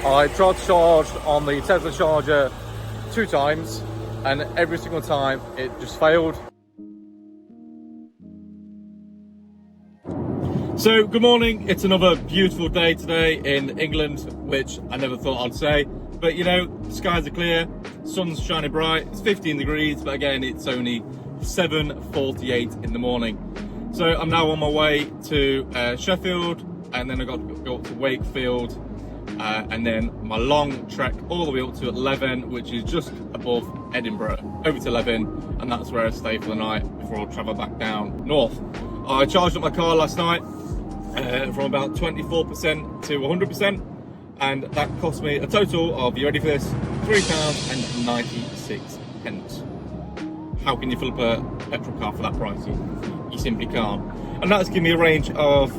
I tried to charge on the Tesla charger 2 times, and every single time it just failed. So good morning, it's another beautiful day today in England, which I never thought I'd say, but you know, the skies are clear, sun's shining bright, it's 15 degrees, but again it's only 7:48 in the morning. So I'm now on my way to Sheffield, and then I've got to go up to Wakefield, and then my long trek all the way up to Leven, which is just above Edinburgh, over to Leven, and that's where I stay for the night before I travel back down north. I charged up my car last night from about 24% to 100%, and that cost me a total of, you ready for this, £3.96. How can you fill up a petrol car for that price? You simply can't. And that's given me a range of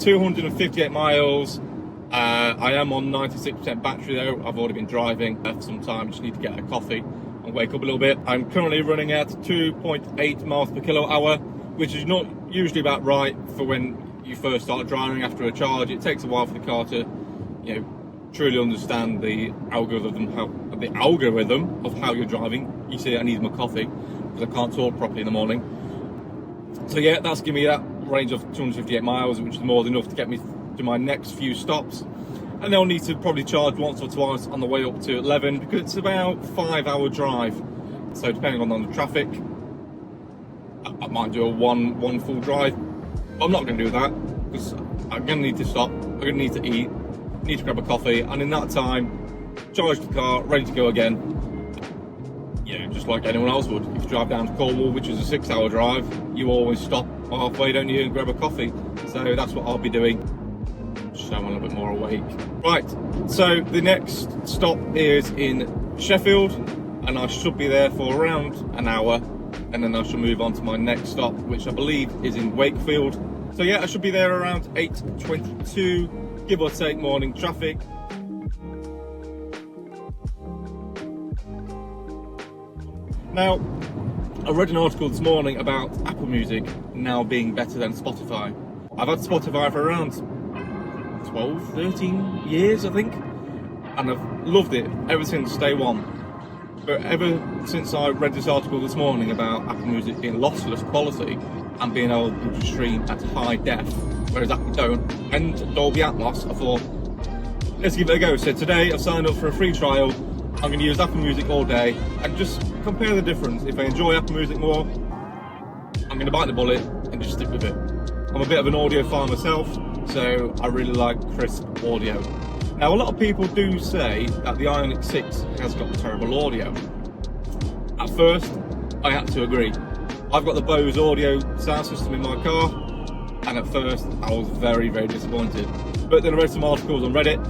258 miles. I am on 96% battery though. I've already been driving for some time. Just need to get a coffee and wake up a little bit. I'm currently running at 2.8 miles per kilowatt hour, which is not usually about right for when you first start driving after a charge. It takes a while for the car to, you know, truly understand the algorithm of how you're driving. You see, I need my coffee because I can't talk properly in the morning. So yeah, that's giving me that range of 258 miles, which is more than enough to get me to my next few stops. And I'll need to probably charge once or twice on the way up to Leven, because it's about a 5-hour drive. So depending on the traffic, I might do a one full drive. But I'm not going to do that, because I'm going to need to stop, I'm going to need to eat, need to grab a coffee, and in that time, charge the car, ready to go again. You know, just like anyone else would. If you drive down to Cornwall, which is a 6-hour drive, you always stop halfway, don't you, and grab a coffee. So that's what I'll be doing. Just so I'm a little bit more awake. Right, so the next stop is in Sheffield, and I should be there for around an hour, and then I shall move on to my next stop, which I believe is in Wakefield. So yeah, I should be there around 8:22, give or take morning traffic. Now, I read an article this morning about Apple Music now being better than Spotify. I've had Spotify for around 12, 13 years, I think, and I've loved it ever since day one. But ever since I read this article this morning about Apple Music being lossless quality and being able to stream at high def, whereas Apple don't, and Dolby Atmos, I thought, let's give it a go. So today I've signed up for a free trial. I'm going to use Apple Music all day and just compare the difference. If I enjoy Apple Music more, I'm going to bite the bullet and just stick with it. I'm a bit of an audiophile myself, so I really like crisp audio. Now, a lot of people do say that the Ioniq 6 has got terrible audio. At first, I had to agree. I've got the Bose audio sound system in my car, and at first I was very, very disappointed. But then I read some articles on Reddit,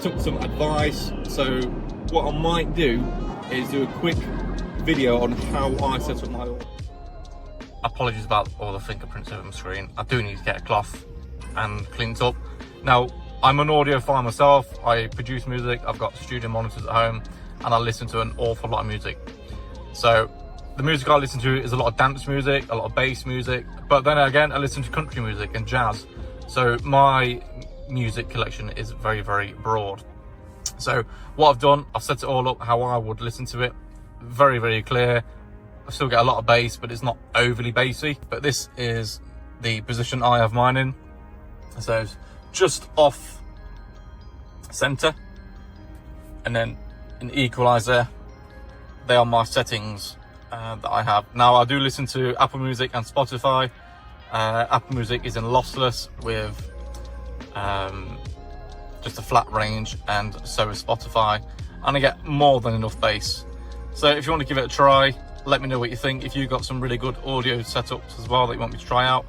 took some advice, so what I might do is do a quick video on how I set up my audio. Apologies about all the fingerprints over my screen. I do need to get a cloth and clean it up. Now, I'm an audiophile myself. I produce music, I've got studio monitors at home, and I listen to an awful lot of music. So the music I listen to is a lot of dance music, a lot of bass music, but then again I listen to country music and jazz. So my music collection is very, very broad. So what I've done, I've set it all up how I would listen to it. Very, very clear. I still get a lot of bass, but it's not overly bassy. But this is the position I have mine in. So it's just off center, and then in the equalizer, they are my settings that I have. Now, I do listen to Apple Music and Spotify. Apple Music is in lossless with just a flat range, and so is Spotify, and I get more than enough bass. So if you want to give it a try, let me know what you think. If you've got some really good audio setups as well that you want me to try out,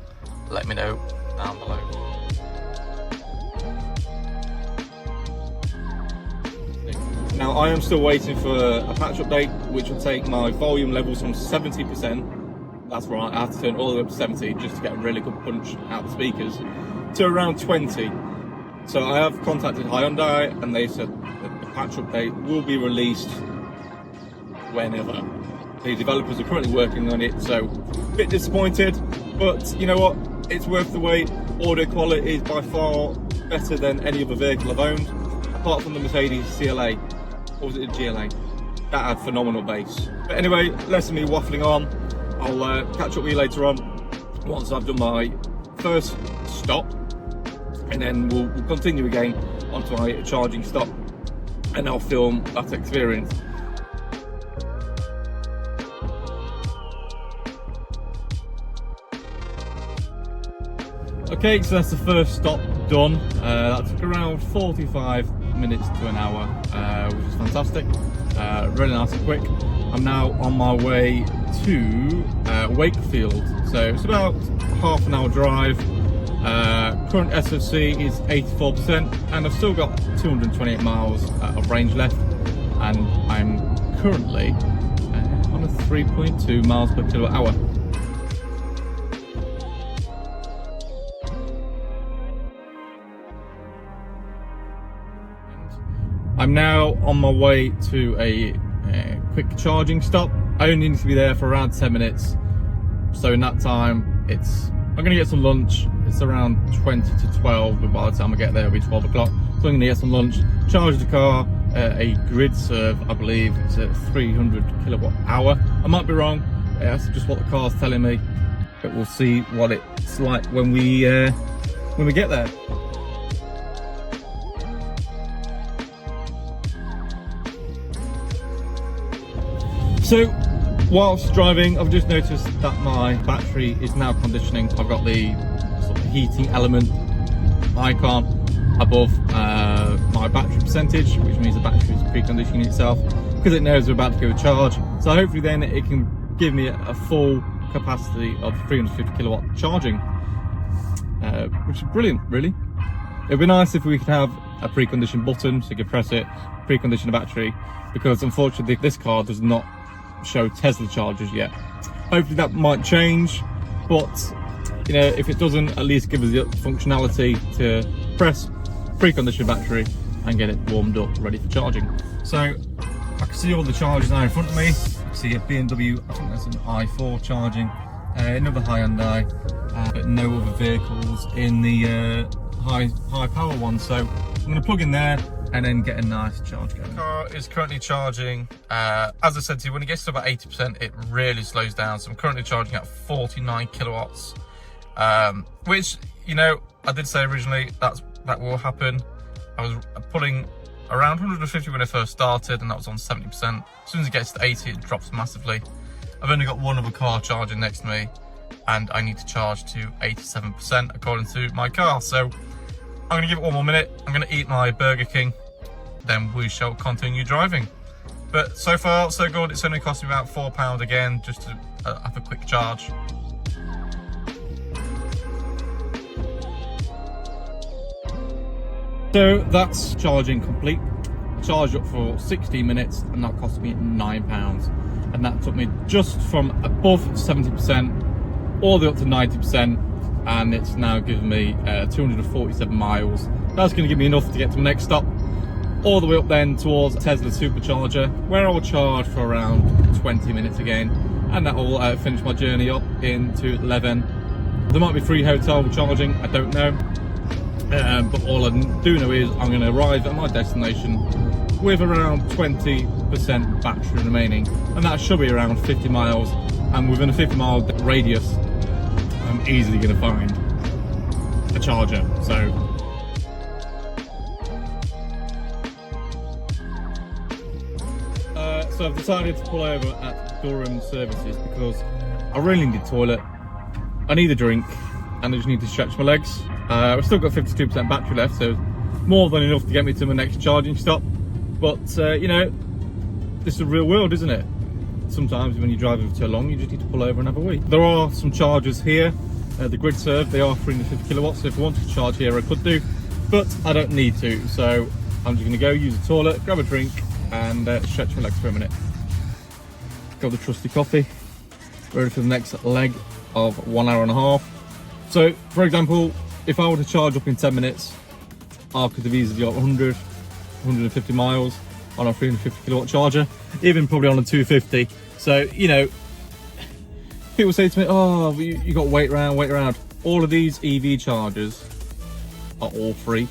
let me know down below. Now, I am still waiting for a patch update, which will take my volume levels from 70%, that's right, I have to turn all the way up to 70 just to get a really good punch out the speakers, to around 20. So I have contacted Hyundai, and they said that the patch update will be released whenever. The developers are currently working on it, so a bit disappointed, but you know what, it's worth the wait. Audio quality is by far better than any other vehicle I've owned. apart from the Mercedes CLA, or was it a GLA? That had phenomenal bass. But anyway, less of me waffling on. I'll catch up with you later on once I've done my first stop, and then we'll continue again onto my charging stop, and I'll film that experience. Okay, so that's the first stop done. That took around 45 minutes to an hour, which is fantastic. Really nice and quick. I'm now on my way to Wakefield, so it's about half an hour drive. Current SOC is 84%, and I've still got 228 miles of range left, and I'm currently on a 3.2 miles per kilowatt hour. I'm now on my way to a quick charging stop. I only need to be there for around 10 minutes. So in that time, I'm gonna get some lunch. It's around 20 to 12, but by the time I get there, it'll be 12 o'clock. So I'm gonna get some lunch, charge the car, a grid serve, I believe. It's a 300 kilowatt hour. I might be wrong. That's just what the car's telling me, but we'll see what it's like when we get there. So, whilst driving, I've just noticed that my battery is now conditioning. I've got the sort of heating element icon above my battery percentage, which means the battery is preconditioning itself because it knows we're about to go charge. So hopefully then it can give me a full capacity of 350 kilowatt charging, which is brilliant, really. It'd be nice if we could have a precondition button so you could press it, precondition the battery, because unfortunately this car does not show Tesla chargers yet. Hopefully that might change, but you know, if it doesn't, at least give us the functionality to press precondition battery and get it warmed up ready for charging. So I can see all the chargers now in front of me. I see a BMW, I think that's an i4 charging, another Hyundai, but no other vehicles in the high power one. So I'm going to plug in there and then get a nice charge going. The car is currently charging. As I said to you, when it gets to about 80%, it really slows down. So I'm currently charging at 49 kilowatts, which, you know, I did say originally that will happen. I was pulling around 150 when I first started, and that was on 70%. As soon as it gets to 80, it drops massively. I've only got one other car charging next to me, and I need to charge to 87% according to my car. So I'm gonna give it one more minute. I'm gonna eat my Burger King, then we shall continue driving. But so far, so good. It's only cost me about £4 again, just to have a quick charge. So that's charging complete. Charged up for 16 minutes, and that cost me £9. And that took me just from above 70% all the way up to 90%. And it's now given me 247 miles. That's going to give me enough to get to my next stop, all the way up then towards Tesla Supercharger, where I will charge for around 20 minutes again, and that will finish my journey up into Leven. There might be free hotel charging, I don't know, but all I do know is I'm going to arrive at my destination with around 20% battery remaining, and that should be around 50 miles, and within a 50-mile radius I'm easily going to find a charger. So I've decided to pull over at Durham Services because I really need a toilet, I need a drink, and I just need to stretch my legs. I've still got 52% battery left, so more than enough to get me to my next charging stop. But you know, this is the real world, isn't it? Sometimes when you're driving for too long, you just need to pull over and have a wee. There are some chargers here. The grid serve, they are 350 kilowatts, so if I wanted to charge here I could do, but I don't need to. So I'm just going to go use the toilet, grab a drink, and stretch my legs for a minute. Got the trusty coffee, ready for the next leg of 1 hour and a half. So for example, if I were to charge up in 10 minutes, I could have easily got 150 miles on a 350 kilowatt charger, even probably on a 250. So, you know, people say to me, oh, you got to wait around. All of these EV chargers are all free,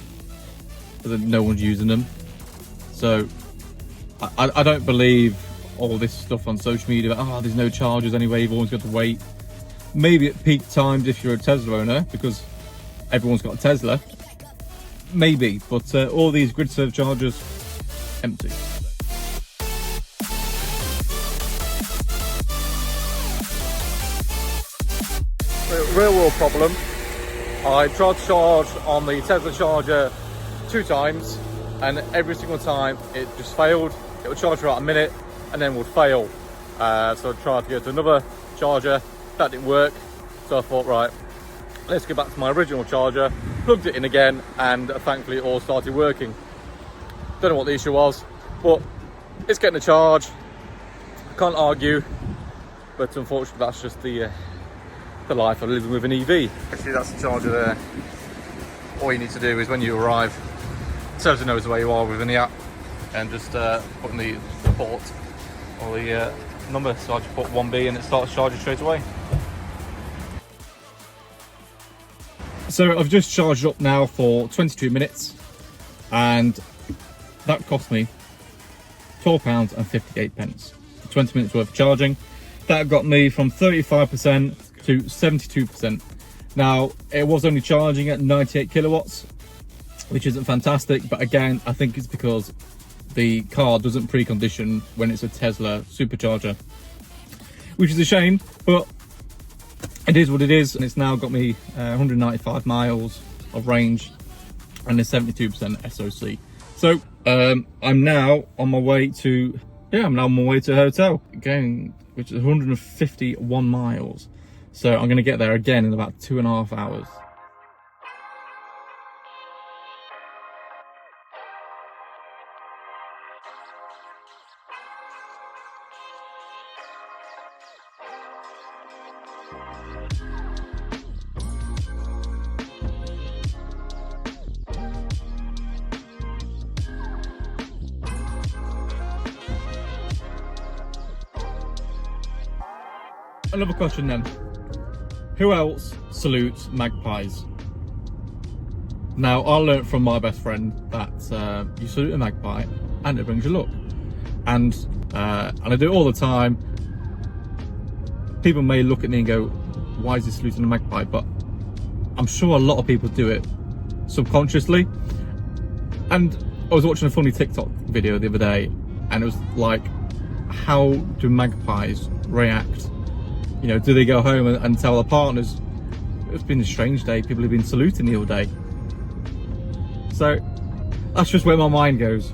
because no one's using them. So I don't believe all this stuff on social media about, oh, there's no chargers anyway, you've always got to wait. Maybe at peak times if you're a Tesla owner, because everyone's got a Tesla, maybe, but all these grid serve chargers, empty. Real world problem. I tried to charge on the Tesla charger 2 times, and every single time it just failed. It would charge for about a minute and then would fail. So I tried to go to another charger, that didn't work. So I thought, right, let's go back to my original charger, plugged it in again, and thankfully it all started working. Don't know what the issue was, but it's getting a charge. Can't argue, but unfortunately that's just the life of living with an EV. Actually, that's the charger there. All you need to do is when you arrive, Tesla knows where you are within the app, and just put in the port or the number. So I just put 1B and it starts charging straight away. So I've just charged up now for 22 minutes, and that cost me £12.58 for 20 minutes worth of charging. That got me from 35% to 72%. Now, it was only charging at 98 kilowatts, which isn't fantastic, but again, I think it's because the car doesn't precondition when it's a Tesla supercharger, which is a shame, but it is what it is, and it's now got me 195 miles of range and a 72% SOC. So I'm now on my way to a hotel again, which is 151 miles. So I'm going to get there again in about 2.5 hours. Another question then. Who else salutes magpies? Now, I learnt from my best friend that you salute a magpie and it brings you luck. And I do it all the time. People may look at me and go, why is he saluting a magpie? But I'm sure a lot of people do it subconsciously. And I was watching a funny TikTok video the other day, and it was like, how do magpies react? You know, do they go home and tell their partners, it's been a strange day, people have been saluting the whole day? So that's just where my mind goes.